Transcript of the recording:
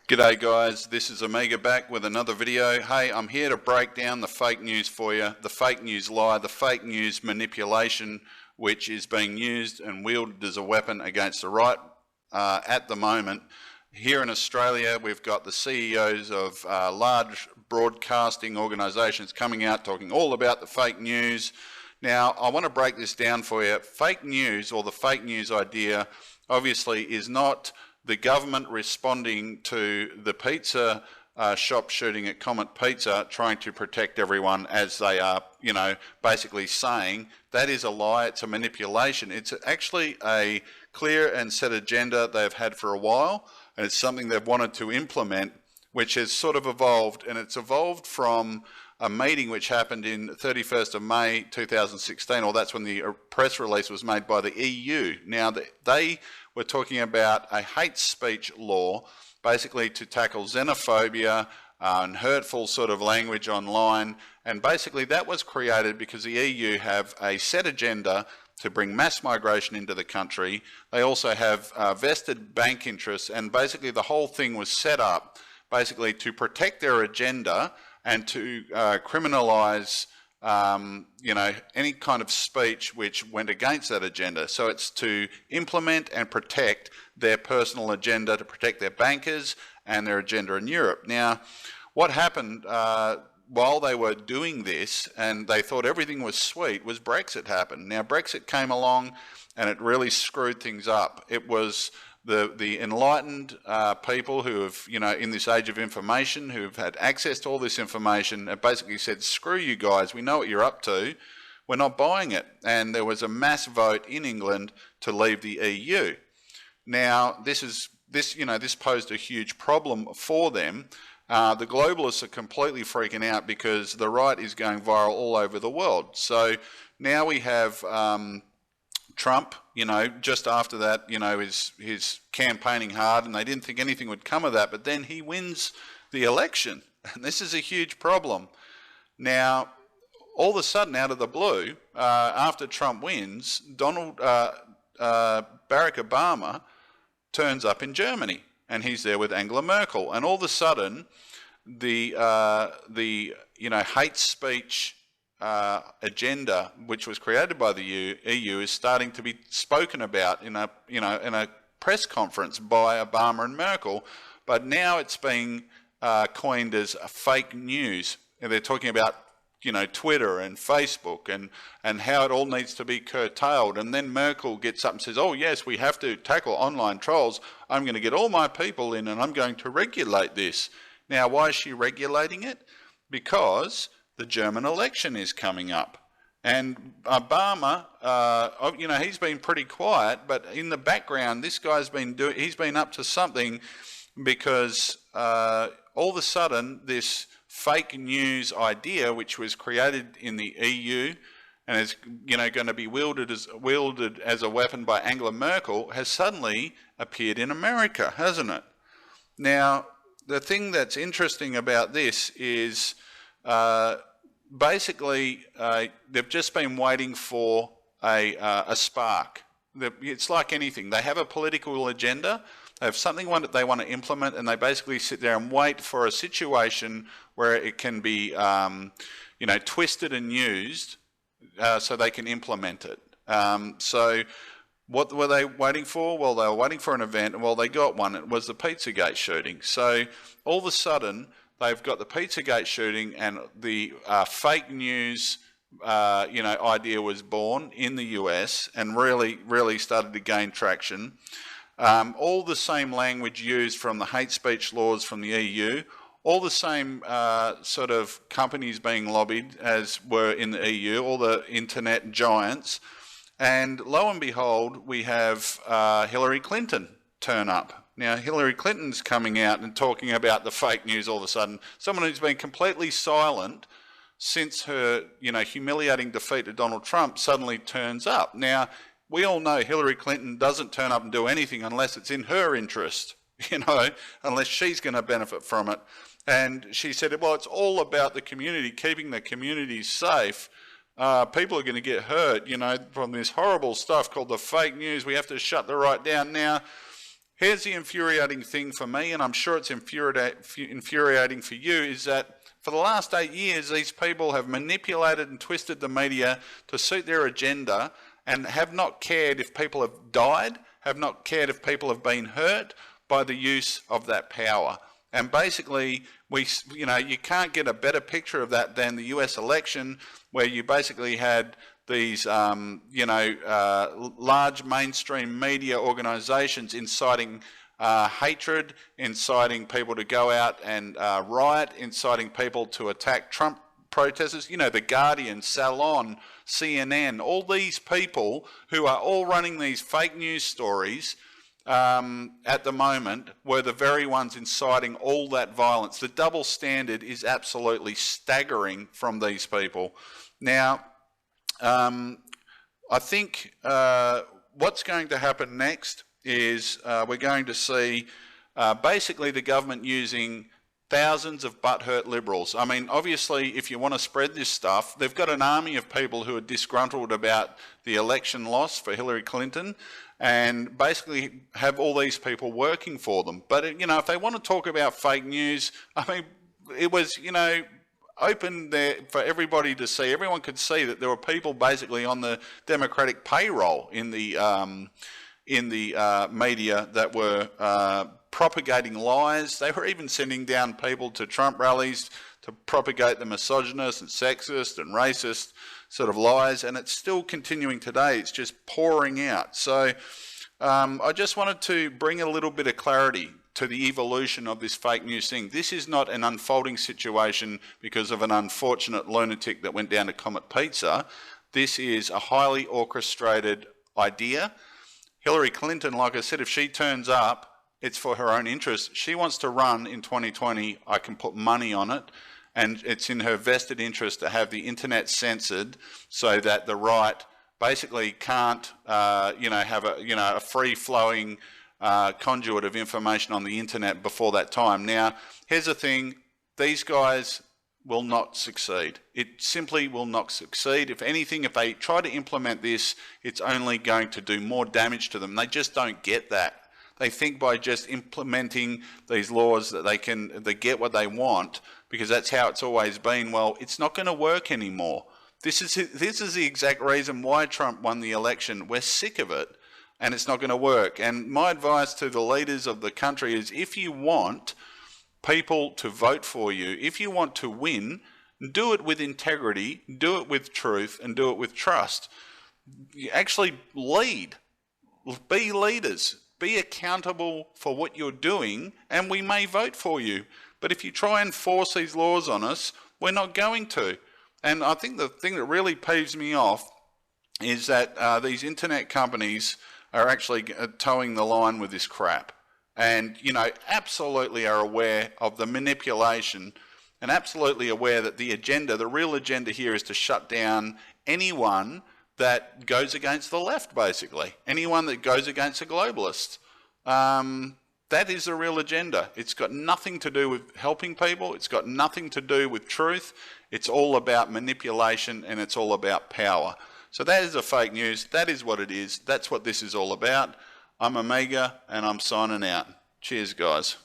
G'day guys, this is Omega back with another video. Hey, I'm here to break down the fake news for you, the fake news lie, the fake news manipulation which is being used and wielded as a weapon against the right at the moment. Here in Australia, we've got the CEOs of large broadcasting organisations coming out talking all about the fake news. Now, I want to break this down for you. Fake news, or the fake news idea, obviously is not the government responding to the pizza shop shooting at Comet Pizza, trying to protect everyone, as they are, basically saying. That is a lie. It's a manipulation. It's actually a clear and set agenda they've had for a while, and it's something they've wanted to implement, which has sort of evolved, and it's evolved from a meeting which happened in 31st of May 2016, or that's when the press release was made by the EU. Now, they were talking about a hate speech law, basically to tackle xenophobia and hurtful sort of language online, and basically that was created because the EU have a set agenda to bring mass migration into the country. They also have vested bank interests, and basically the whole thing was set up basically to protect their agenda and to criminalise any kind of speech which went against that agenda. So it's to implement and protect their personal agenda, to protect their bankers and their agenda in Europe. Now, what happened while they were doing this, and they thought everything was sweet, was Brexit happened. Now, Brexit came along and it really screwed things up. It was the enlightened people who have, in this age of information, who've had access to all this information, have basically said, screw you guys, we know what you're up to, we're not buying it. And there was a mass vote in England to leave the EU. Now, this posed a huge problem for them. The globalists are completely freaking out because the right is going viral all over the world. So now we have Trump, just after that, his campaigning hard, and they didn't think anything would come of that, but then he wins the election, and this is a huge problem. Now, all of a sudden, out of the blue, after Trump wins, Barack Obama turns up in Germany, and he's there with Angela Merkel, and all of a sudden, the hate speech agenda, which was created by the EU, is starting to be spoken about in a press conference by Obama and Merkel. But now it's being coined as fake news. And they're talking about Twitter and Facebook and how it all needs to be curtailed. And then Merkel gets up and says, oh yes, we have to tackle online trolls. I'm going to get all my people in and I'm going to regulate this. Now, why is she regulating it? Because the German election is coming up, and Obama, he's been pretty quiet, but in the background, this guy's he's been up to something, because all of a sudden, this fake news idea, which was created in the EU and is going to be wielded as a weapon by Angela Merkel, has suddenly appeared in America, hasn't it? Now, the thing that's interesting about this is basically they've just been waiting for a spark. It's like anything. They have a political agenda, they have something they want to implement, and they basically sit there and wait for a situation where it can be twisted and used so they can implement it. So what were they waiting for? Well, they were waiting for an event, and well, they got one. It was the Pizzagate shooting. So all of a sudden, they've got the Pizzagate shooting, and the fake news, idea was born in the US and really started to gain traction. All the same language used from the hate speech laws from the EU, all the same sort of companies being lobbied as were in the EU, all the internet giants. And lo and behold, we have Hillary Clinton turn up. Now, Hillary Clinton's coming out and talking about the fake news all of a sudden. Someone who's been completely silent since her, humiliating defeat of Donald Trump suddenly turns up. Now, we all know Hillary Clinton doesn't turn up and do anything unless it's in her interest, unless she's going to benefit from it. And she said, well, it's all about the community, keeping the community safe. People are going to get hurt, from this horrible stuff called the fake news. We have to shut the right down. Now, here's the infuriating thing for me, and I'm sure it's infuriating for you, is that for the last 8 years, these people have manipulated and twisted the media to suit their agenda and have not cared if people have died, have not cared if people have been hurt by the use of that power. And basically, you can't get a better picture of that than the US election, where you basically had these, large mainstream media organisations inciting hatred, inciting people to go out and riot, inciting people to attack Trump protesters. You know, The Guardian, Salon, CNN, all these people who are all running these fake news stories at the moment were the very ones inciting all that violence. The double standard is absolutely staggering from these people. Now, I think what's going to happen next is we're going to see basically the government using thousands of butthurt liberals. I mean, obviously, if you want to spread this stuff, they've got an army of people who are disgruntled about the election loss for Hillary Clinton, and basically have all these people working for them. But, if they want to talk about fake news, I mean, it was, open there for everybody to see. Everyone could see that there were people basically on the Democratic payroll in the media that were propagating lies. They were even sending down people to Trump rallies to propagate the misogynist and sexist and racist sort of lies, and it's still continuing today. It's just pouring out. So I just wanted to bring a little bit of clarity to the evolution of this fake news thing. This is not an unfolding situation because of an unfortunate lunatic that went down to Comet Pizza. This is a highly orchestrated idea. Hillary Clinton, like I said, if she turns up, it's for her own interest. She wants to run in 2020. I can put money on it. And it's in her vested interest to have the internet censored so that the right basically can't, have a free-flowing conduit of information on the internet before that time. Now, here's the thing. These guys will not succeed. It simply will not succeed. If anything, if they try to implement this, it's only going to do more damage to them. They just don't get that. They think by just implementing these laws that they get what they want, because that's how it's always been. Well, it's not going to work anymore. This is the exact reason why Trump won the election. We're sick of it, and it's not going to work. And my advice to the leaders of the country is, if you want people to vote for you, if you want to win, do it with integrity, do it with truth, and do it with trust. You actually lead. Be leaders. Be accountable for what you're doing, and we may vote for you. But if you try and force these laws on us, we're not going to. And I think the thing that really peeves me off is that these internet companies are actually towing the line with this crap. And, absolutely are aware of the manipulation, and absolutely aware that the agenda, the real agenda here, is to shut down anyone that goes against the left, basically. Anyone that goes against a globalist. That is the real agenda. It's got nothing to do with helping people. It's got nothing to do with truth. It's all about manipulation, and it's all about power. So that is the fake news. That is what it is. That's what this is all about. I'm Omega, and I'm signing out. Cheers, guys.